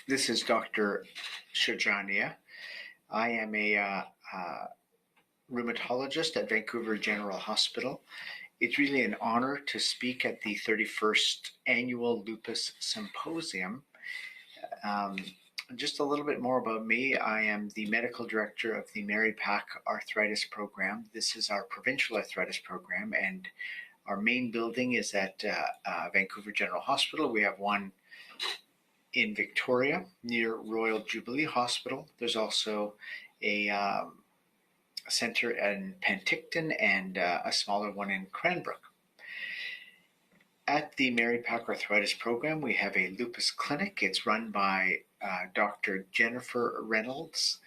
This is Dr. Shojania. I am a rheumatologist at Vancouver General Hospital. It's really an honor to speak at the 31st Annual Lupus Symposium. Just a little bit more about me. I am the medical director of the Mary Pack Arthritis Program. This is our provincial arthritis program, and our main building is at Vancouver General Hospital. We have one in Victoria near Royal Jubilee Hospital. There's also a center in Penticton and a smaller one in Cranbrook. At the Mary Pack Arthritis Program, we have a lupus clinic. It's run by Dr. Jennifer Reynolds.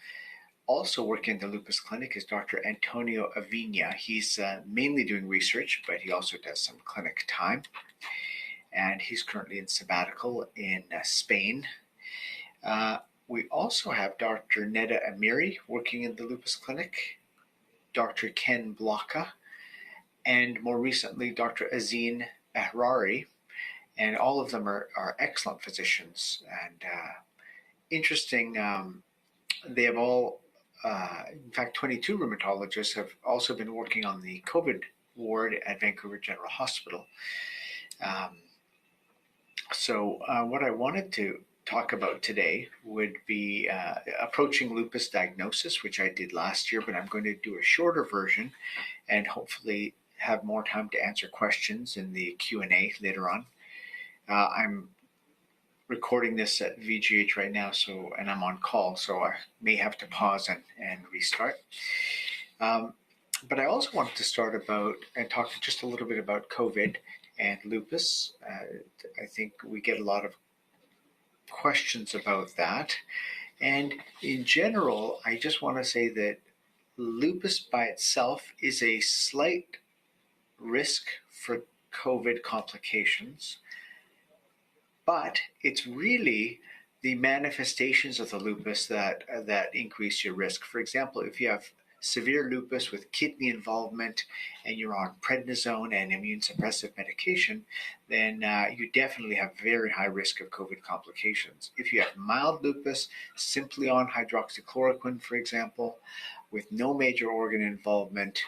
Also working in the lupus clinic is Dr. Antonio Avina. He's mainly doing research, but he also does some clinic time. And he's currently in sabbatical in Spain. We also have Dr. Neda Amiri working in the lupus clinic, Dr. Ken Blocka, and more recently, Dr. Azine Ahrari. And all of them are excellent physicians and interesting. They have all, in fact, 22 rheumatologists have also been working on the COVID ward at Vancouver General Hospital. So what I wanted to talk about today would be approaching lupus diagnosis, which I did last year, but I'm going to do a shorter version and hopefully have more time to answer questions in the Q&A later on. I'm recording this at VGH right now, and I'm on call, so I may have to pause and restart. But I also wanted to start about and talk just a little bit about COVID and lupus. I think we get a lot of questions about that. And in general, I just want to say that lupus by itself is a slight risk for COVID complications, but it's really the manifestations of the lupus that increase your risk. For example, if you have severe lupus with kidney involvement and you're on prednisone and immune suppressive medication, then you definitely have very high risk of COVID complications. If you have mild lupus, simply on hydroxychloroquine, for example, with no major organ involvement,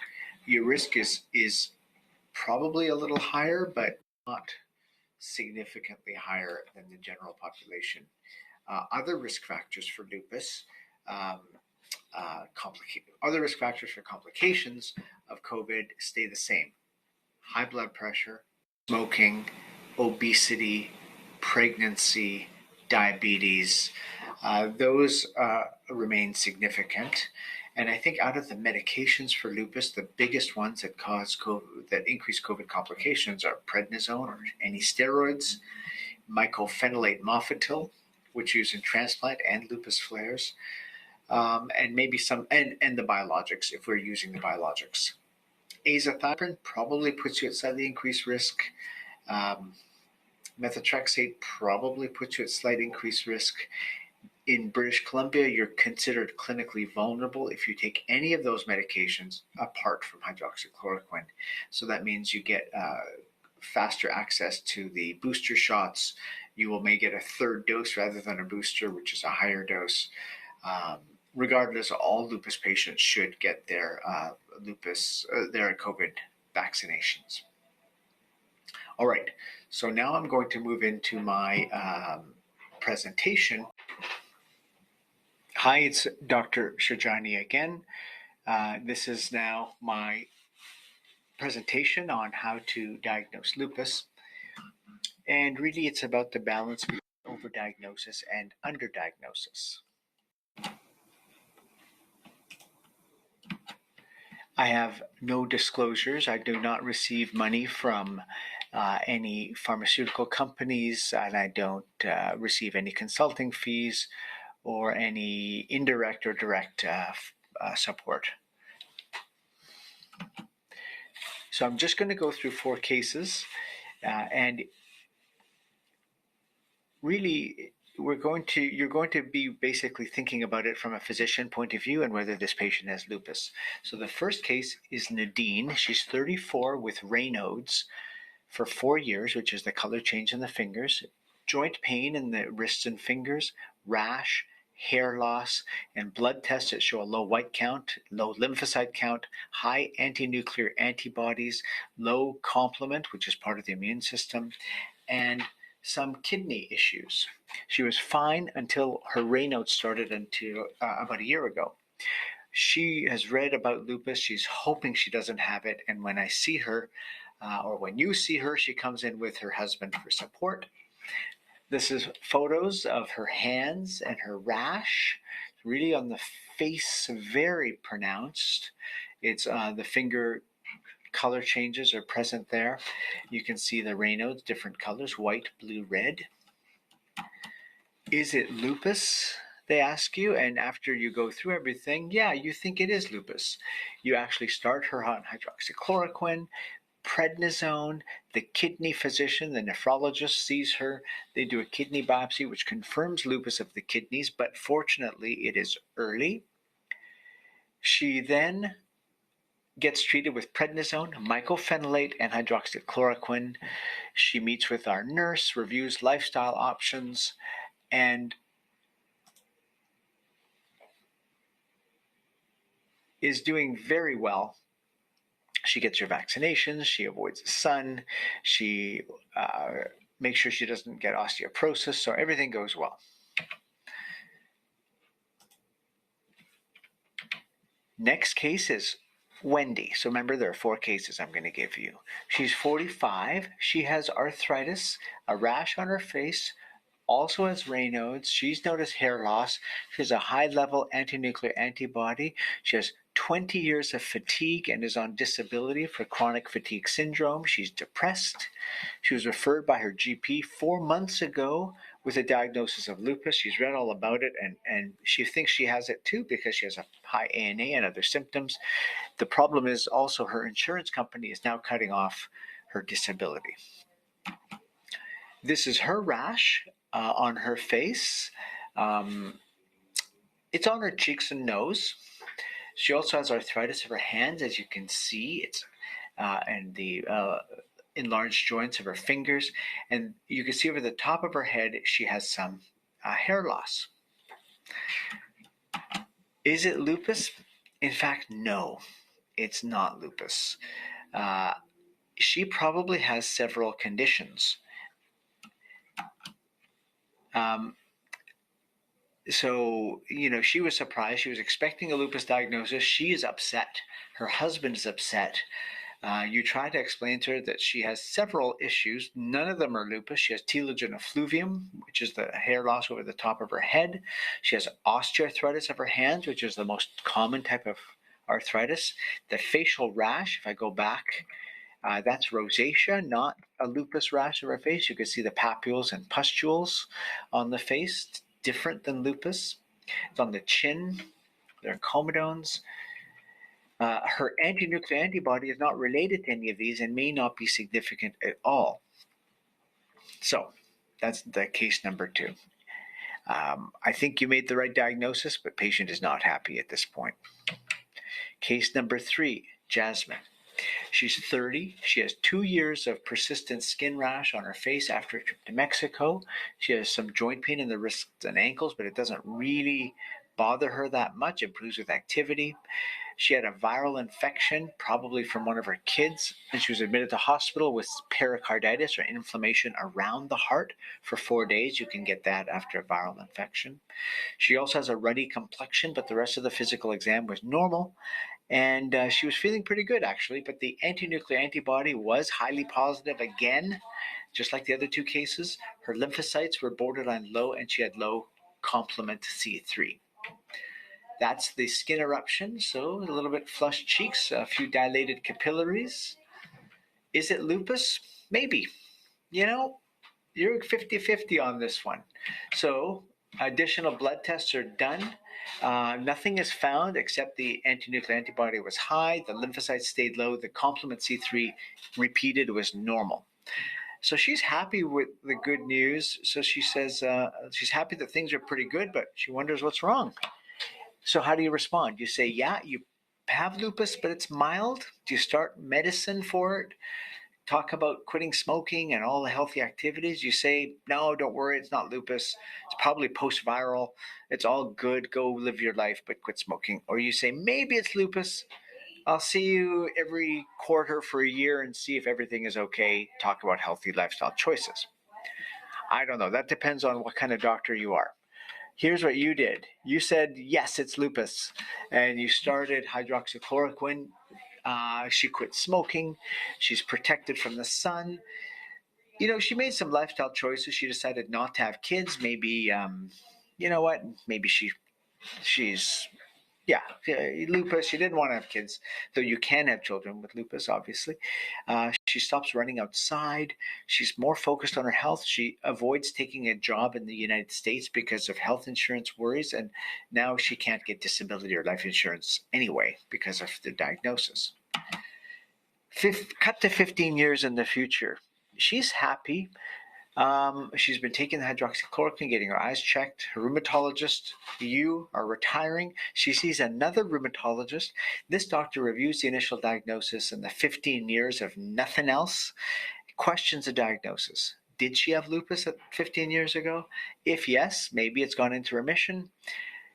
your risk is probably a little higher, but not significantly higher than the general population. Other risk factors for lupus, other risk factors for complications of COVID stay the same. High blood pressure, smoking, obesity, pregnancy, diabetes, those remain significant. And I think out of the medications for lupus, the biggest ones that cause COVID, that increase COVID complications are prednisone or any steroids, mycophenolate mofetil, which used in transplant and lupus flares, and maybe some, and the biologics, if we're using the biologics. Azathioprine probably puts you at slightly increased risk. Methotrexate probably puts you at slight increased risk. In British Columbia, you're considered clinically vulnerable if you take any of those medications apart from hydroxychloroquine. So that means you get faster access to the booster shots. You may get a third dose rather than a booster, which is a higher dose. Regardless, all lupus patients should get their their COVID vaccinations. All right, so now I'm going to move into my presentation. Hi, it's Dr. Shojania again. This is now my presentation on how to diagnose lupus. And really, it's about the balance between overdiagnosis and underdiagnosis. I have no disclosures. I do not receive money from any pharmaceutical companies, and I don't receive any consulting fees or any indirect or direct support. So I'm just going to go through 4 cases, and really you're going to be basically thinking about it from a physician point of view and whether this patient has lupus. So the first case is Nadine. She's 34 with Raynaud's for 4 years, which is the color change in the fingers. joint pain in the wrists and fingers, rash, hair loss, and blood tests that show a low white count, low lymphocyte count, high anti-nuclear antibodies, low complement, which is part of the immune system, and some kidney issues. She was fine until her Raynaud's started until about a year ago. She has read about lupus. She's hoping she doesn't have it. And when I see her, or when you see her, she comes in with her husband for support. This is photos of her hands and her rash, really on the face, very pronounced. It's the finger color changes are present there. You can see the Raynaud's, different colors, white, blue, red. Is it lupus? They ask you, and after you go through everything, yeah, you think it is lupus. You actually start her on hydroxychloroquine, prednisone. The kidney physician, the nephrologist, sees her. They do a kidney biopsy, which confirms lupus of the kidneys, but fortunately it is early. She then gets treated with prednisone, mycophenolate, and hydroxychloroquine. She meets with our nurse, reviews lifestyle options, and is doing very well. She gets her vaccinations, she avoids the sun, she makes sure she doesn't get osteoporosis, so everything goes well. Next case is Wendy. So remember, there are 4 cases I'm going to give you. She's 45. She has arthritis, a rash on her face, also has Raynaud's. She's noticed hair loss. She has a high-level anti-nuclear antibody. She has 20 years of fatigue and is on disability for chronic fatigue syndrome. She's depressed. She was referred by her GP 4 months ago with a diagnosis of lupus. She's read all about it, and she thinks she has it too because she has a high ANA and other symptoms. The problem is also her insurance company is now cutting off her disability. This is her rash on her face. It's on her cheeks and nose. She also has arthritis of her hands, as you can see. It's and the enlarged joints of her fingers. And you can see over the top of her head, she has some hair loss. Is it lupus? In fact, no, it's not lupus. She probably has several conditions. So, she was surprised. She was expecting a lupus diagnosis. She is upset. Her husband is upset. You try to explain to her that she has several issues. None of them are lupus. She has telogen effluvium, which is the hair loss over the top of her head. She has osteoarthritis of her hands, which is the most common type of arthritis. The facial rash, if I go back, that's rosacea, not a lupus rash of her face. You can see the papules and pustules on the face, different than lupus. It's on the chin. There are comedones. Her anti-nuclear antibody is not related to any of these and may not be significant at all. So that's the case number 2. I think you made the right diagnosis, but patient is not happy at this point. Case number 3, Jasmine. She's 30. She has 2 years of persistent skin rash on her face after a trip to Mexico. She has some joint pain in the wrists and ankles, but it doesn't really bother her that much. It improves with activity. She had a viral infection, probably from one of her kids, and she was admitted to hospital with pericarditis or inflammation around the heart for 4 days. You can get that after a viral infection. She also has a ruddy complexion, but the rest of the physical exam was normal. And she was feeling pretty good, actually, but the anti-nuclear antibody was highly positive again, just like the other 2 cases. Her lymphocytes were borderline low, and she had low complement C3. That's the skin eruption, so a little bit flushed cheeks, a few dilated capillaries. Is it lupus? Maybe. You're 50-50 on this one. So additional blood tests are done. Nothing is found except the anti-nuclear antibody was high, the lymphocytes stayed low, the complement C3 repeated was normal. So she's happy with the good news. So she says she's happy that things are pretty good, but she wonders what's wrong. So how do you respond? You say, yeah, you have lupus, but it's mild. Do you start medicine for it? talk about quitting smoking and all the healthy activities, you say, no, don't worry, it's not lupus. It's probably post-viral. It's all good. Go live your life, but quit smoking. Or you say, maybe it's lupus. I'll see you every quarter for a year and see if everything is okay. Talk about healthy lifestyle choices. I don't know. That depends on what kind of doctor you are. Here's what you did. You said, yes, it's lupus. And you started hydroxychloroquine. She quit smoking. She's protected from the sun. She made some lifestyle choices. She decided not to have kids. Maybe, you know what? Maybe she's lupus. She didn't want to have kids, though you can have children with lupus, obviously. She stops running outside. She's more focused on her health. She avoids taking a job in the United States because of health insurance worries, and now she can't get disability or life insurance anyway because of the diagnosis. Cut to 15 years in the future. She's happy. She's been taking the hydroxychloroquine, getting her eyes checked. Her rheumatologist, you are retiring. She sees another rheumatologist. This doctor reviews the initial diagnosis and the 15 years of nothing else. Questions the diagnosis. Did she have lupus 15 years ago? If yes, maybe it's gone into remission.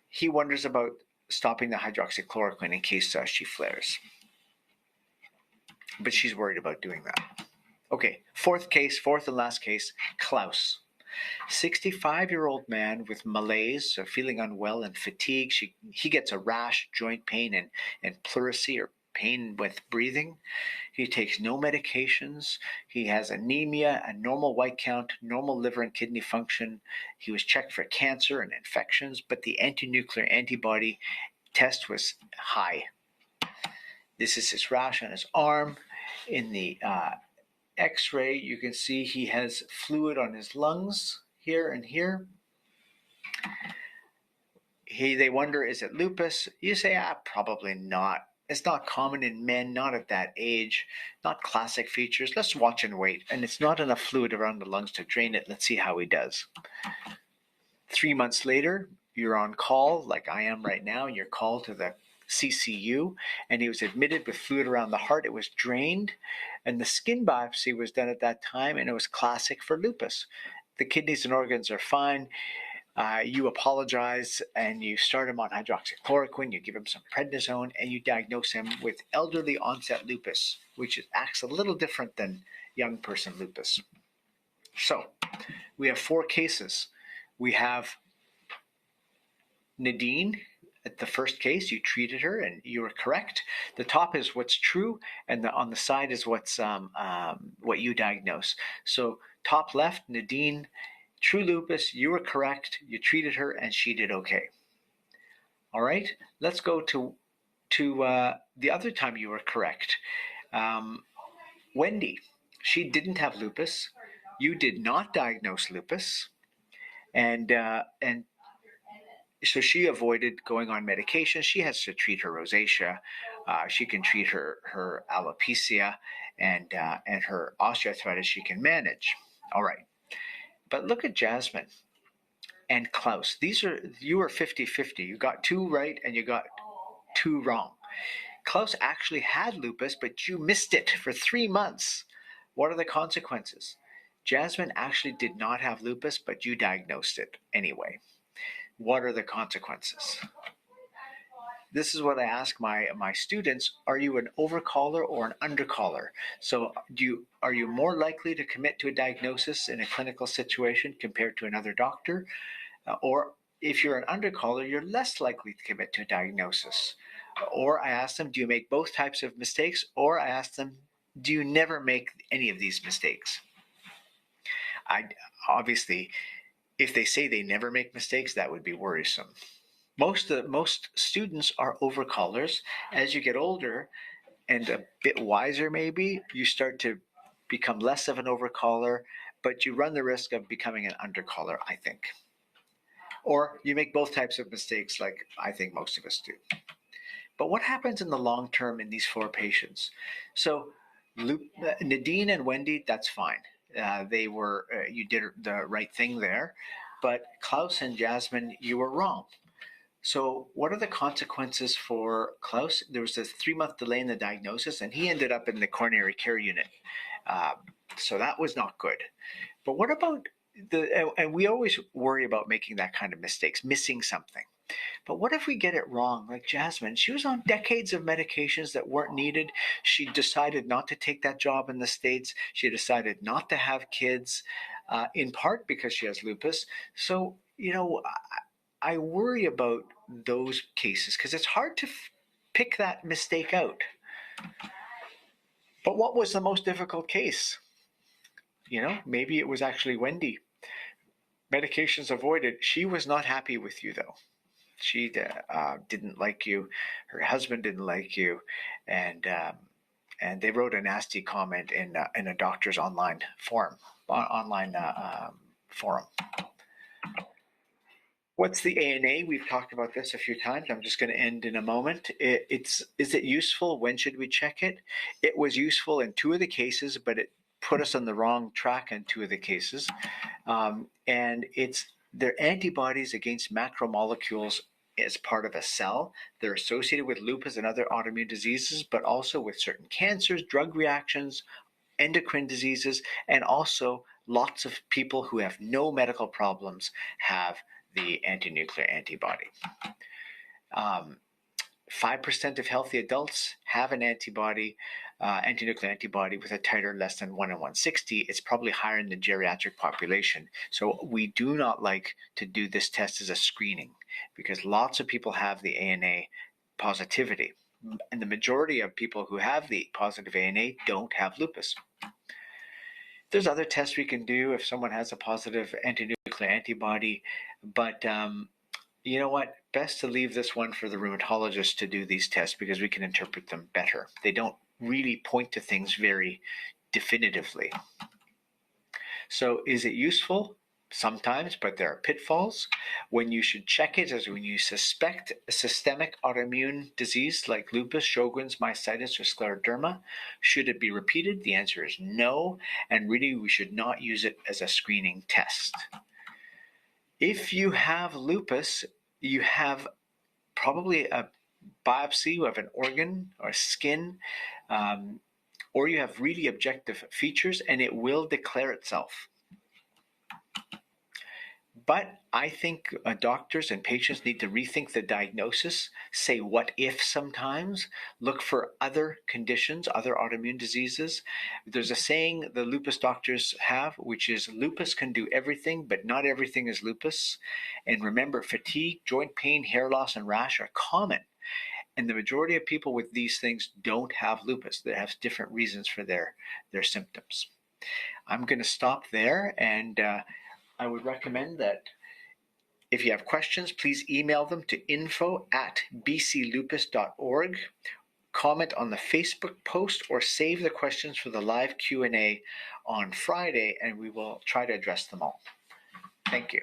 He wonders about stopping the hydroxychloroquine in case she flares. But she's worried about doing that. Okay, fourth and last case, Klaus. 65-year-old man with malaise, feeling unwell and fatigue. He gets a rash, joint pain, and pleurisy, or pain with breathing. He takes no medications. He has anemia, a normal white count, normal liver and kidney function. He was checked for cancer and infections, but the anti-nuclear antibody test was high. This is his rash on his arm. In the X-ray, you can see he has fluid on his lungs here and here. They wonder, is it lupus? You say, probably not. It's not common in men, not at that age, not classic features. Let's watch and wait. And it's not enough fluid around the lungs to drain it. Let's see how he does. 3 months later, you're on call, like I am right now, and you're called to the CCU, and he was admitted with fluid around the heart. It was drained, and the skin biopsy was done at that time, and it was classic for lupus. The kidneys and organs are fine. You apologize, and you start him on hydroxychloroquine. You give him some prednisone, and you diagnose him with elderly onset lupus, which acts a little different than young person lupus. So we have 4 cases. We have Nadine. At the first case, you treated her and you were correct. The top is what's true, and on the side is what's what you diagnose. So top left, Nadine, true lupus, you were correct. You treated her and she did okay. All right, let's go to the other time you were correct. Wendy, she didn't have lupus. You did not diagnose lupus, and so she avoided going on medication. She has to treat her rosacea. She can treat her alopecia and her osteoarthritis she can manage. All right. But look at Jasmine and Klaus. You were 50-50. You got 2 right and you got 2 wrong. Klaus actually had lupus, but you missed it for 3 months. What are the consequences? Jasmine actually did not have lupus, but you diagnosed it anyway. What are the consequences? This is what I ask my students. Are you an overcaller or an undercaller? So are you more likely to commit to a diagnosis in a clinical situation compared to another doctor? Or if you're an undercaller, you're less likely to commit to a diagnosis. Or I ask them, do you make both types of mistakes? Or I ask them, do you never make any of these mistakes? Obviously, if they say they never make mistakes, that would be worrisome. Most students are overcallers. As you get older and a bit wiser, maybe, you start to become less of an overcaller, but you run the risk of becoming an undercaller, I think. Or you make both types of mistakes, like I think most of us do. But what happens in the long term in these 4 patients? So Nadine and Wendy, that's fine. You did the right thing there. But Klaus and Jasmine, you were wrong. So what are the consequences for Klaus? There was a 3-month delay in the diagnosis, and he ended up in the coronary care unit. So that was not good. But what about and we always worry about making that kind of mistakes, missing something. But what if we get it wrong? Like Jasmine, she was on decades of medications that weren't needed. She decided not to take that job in the States. She decided not to have kids, in part because she has lupus. So, I worry about those cases because it's hard to pick that mistake out. But what was the most difficult case? Maybe it was actually Wendy. Medications avoided. She was not happy with you, though. She didn't like you. Her husband didn't like you, and they wrote a nasty comment in a doctor's online forum. What's the ANA? We've talked about this a few times. I'm just going to end in a moment. Is it useful? When should we check it? It was useful in 2 of the cases, but it put us on the wrong track in 2 of the cases. And they're antibodies against macromolecules as part of a cell. They're associated with lupus and other autoimmune diseases, but also with certain cancers, drug reactions, endocrine diseases, and also lots of people who have no medical problems have the anti-nuclear antibody. 5% of healthy adults have an anti-nuclear antibody with a titer less than 1 in 160. It's probably higher in the geriatric population. So we do not like to do this test as a screening because lots of people have the ANA positivity. And the majority of people who have the positive ANA don't have lupus. There's other tests we can do if someone has a positive anti-nuclear antibody, but you know what? Best to leave this one for the rheumatologist to do these tests because we can interpret them better. They don't really point to things very definitively. So is it useful? Sometimes, but there are pitfalls. When you should check it is when you suspect a systemic autoimmune disease like lupus, Sjogren's, myositis, or scleroderma. Should it be repeated? The answer is no, and really we should not use it as a screening test. If you have lupus, you have probably a biopsy of an organ or skin, or you have really objective features, and it will declare itself. But I think doctors and patients need to rethink the diagnosis, say what if sometimes, look for other conditions, other autoimmune diseases. There's a saying the lupus doctors have, which is lupus can do everything, but not everything is lupus. And remember, fatigue, joint pain, hair loss, and rash are common. And the majority of people with these things don't have lupus. They have different reasons for their symptoms. I'm going to stop there, and I would recommend that if you have questions, please email them to info@bclupus.org, comment on the Facebook post, or save the questions for the live Q&A on Friday, and we will try to address them all. Thank you.